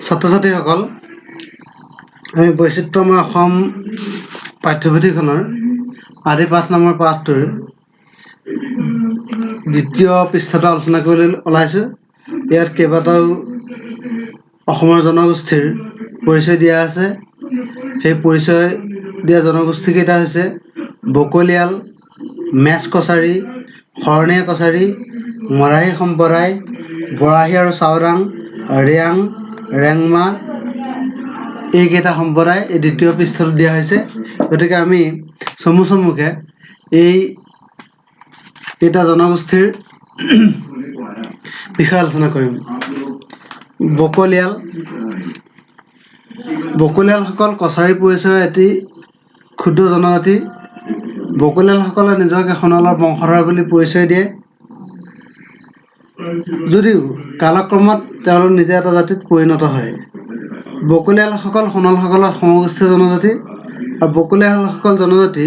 ছাত্ৰ-ছাত্ৰীসকল, আমি বৈচিত্ৰ্যময় অসম পাঠ্যপুথিখনৰ আদি পাঠ নামৰ পাঠটোৰ দ্বিতীয় পৃষ্ঠাটো আলোচনা কৰিবলৈ ওলাইছোঁ। ইয়াত কেইবাটাও অসমৰ জনগোষ্ঠীৰ পৰিচয় দিয়া আছে। সেই পৰিচয় দিয়া জনগোষ্ঠীকেইটা হৈছে বকলিয়াল, মেচ কছাৰী, শৰণীয়া কছাৰী, মৰাহী সম্প্ৰদায়, বৰাহী আৰু চাওদাং, ৰিয়াং, ৰেংমা, এইকেইটা সম্প্ৰদায় এই দ্বিতীয় পৃষ্ঠাটো দিয়া হৈছে। গতিকে আমি চমুকে এই কেইটা জনগোষ্ঠীৰ বিষয়ে আলোচনা কৰিম। বকলিয়ালসকল কছাৰী পৰিচয়ৰ এটি ক্ষুদ্ৰ জনজাতি। বকলিয়ালসকলে নিজকে সোণোৱালৰ বংশধৰ বুলি পৰিচয় দিয়ে, যদিও কালক্ৰমত তেওঁলোক নিজে এটা জাতিত পৰিণত হয়। বকলিয়ালসকল সোণোৱালসকলৰ সমগোষ্ঠীয় জনজাতি আৰু বকলিয়ালসকল জনজাতি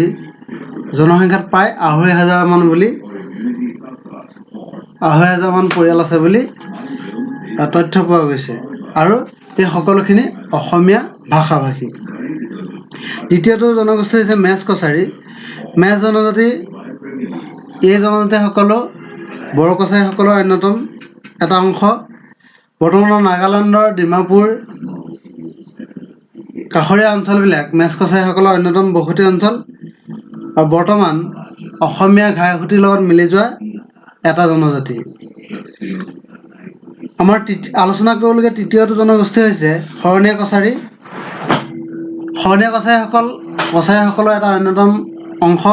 জনসংখ্যাত প্ৰায় ২৫০০০ মান পৰিয়াল আছে বুলি তথ্য পোৱা গৈছে, আৰু এই সকলোখিনি অসমীয়া ভাষাভাষী। দ্বিতীয়টো জনগোষ্ঠী হৈছে মেচ কছাৰী। মেচ জনজাতি, এই জনজাতিসকলো বড়ো কছাৰীসকলৰ অন্যতম এটা অংশ। বৰ্তমানৰ নাগালেণ্ডৰ ডিমাপুৰ কাষৰীয়া অঞ্চলবিলাক মেচ কছাৰীসকলৰ অন্যতম বসতি অঞ্চল আৰু বৰ্তমান অসমীয়া ঘাই-সুঁতিৰ লগত মিলি যোৱা এটা জনজাতি। আমাৰ আলোচনা কৰিবলগীয়া তৃতীয়টো জনগোষ্ঠী হৈছে শৰণীয়া কছাৰী। শৰণীয়া কছাৰীসকলৰ এটা অন্যতম অংশ।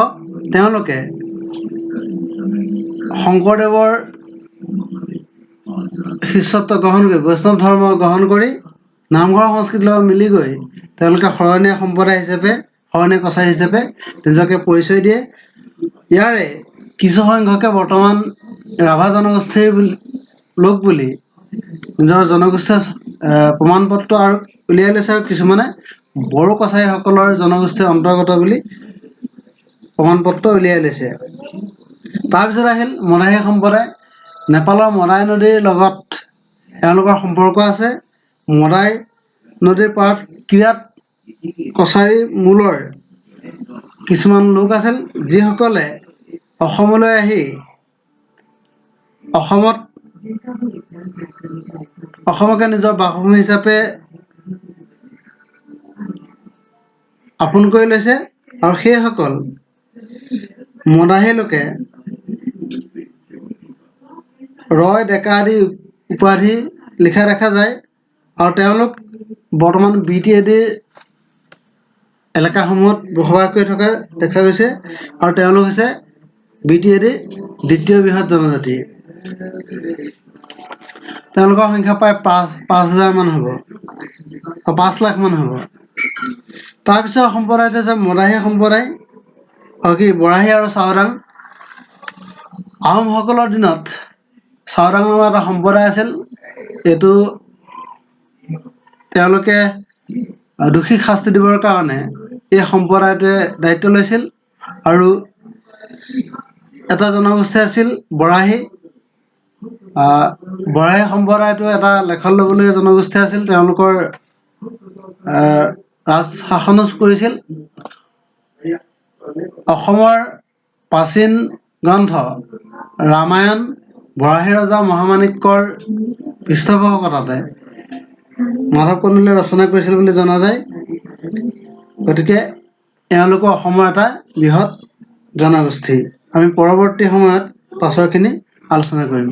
তেওঁলোকে শংকৰদেৱৰ শিষ্যত্ব গ্ৰহণ কৰি, বৈষ্ণৱ ধৰ্ম গ্ৰহণ কৰি, নামঘৰ সংস্কৃতিৰ লগত মিলি গৈ তেওঁলোকে শৰণীয়া সম্প্ৰদায় হিচাপে, শৰণীয়া কছাৰী হিচাপে নিজকে পৰিচয় দিয়ে। ইয়াৰে কিছু সংখ্যকে বৰ্তমান ৰাভা জনগোষ্ঠীৰ লোক বুলি নিজৰ জনগোষ্ঠীয় প্ৰমাণ পত্ৰ আৰু উলিয়াই লৈছে, আৰু কিছুমানে বড়ো কছাৰীসকলৰ জনগোষ্ঠীৰ অন্তৰ্গত বুলি প্ৰমাণ পত্ৰ উলিয়াই লৈছে। তাৰপিছত আহিল মৰাহী সম্প্ৰদায়। নেপালৰ মদাই নদীৰ লগত এওঁলোকৰ সম্পৰ্ক আছে। মদাই নদীৰ পাৰত কিৰাত কছাৰী মূলৰ কিছুমান লোক আছিল, যিসকলে অসমলৈ আহি অসমকে নিজৰ বাসভূমি হিচাপে আপোন কৰি লৈছে, আৰু সেইসকল মদাহী লোকে ৰয়, ডেকা আদি উপাধি লিখা দেখা যায়, আৰু তেওঁলোক বৰ্তমান BTADৰ এলেকাসমূহত বসবাস কৰি থকা দেখা গৈছে, আৰু তেওঁলোক হৈছে BTADৰ দ্বিতীয় বৃহৎ জনজাতি। তেওঁলোকৰ সংখ্যা প্ৰায় ৫০০০ মান হ'ব, ৫ লাখ মান হ'ব। তাৰপিছত সম্প্ৰদায়টো হৈছে মদাহী সম্প্ৰদায়, বৰাহী আৰু চাওদাং। আহোমসকলৰ দিনত চাওদাং নামৰ এটা সম্প্ৰদায় আছিল। এইটো তেওঁলোকে দোষীক শাস্তি দিবৰ কাৰণে এই সম্প্ৰদায়টোৱে দায়িত্ব লৈছিল। আৰু এটা জনগোষ্ঠী আছিল বৰাহী। বৰাহী সম্প্ৰদায়টো এটা লেখত ল'বলগীয়া জনগোষ্ঠী আছিল। তেওঁলোকৰ ৰাজ শাসনো কৰিছিল। অসমৰ প্ৰাচীন গ্ৰন্থ ৰামায়ণ বৰাহী ৰজা মহামাণিক্যৰ পৃষ্ঠপোষকতাতে মাধৱ কন্দলীয়ে ৰচনা কৰিছিল বুলি জনা যায়। গতিকে এওঁলোকো অসমৰ এটা বৃহৎ জনগোষ্ঠী। আমি পৰৱৰ্তী সময়ত পাছৰখিনি আলোচনা কৰিম।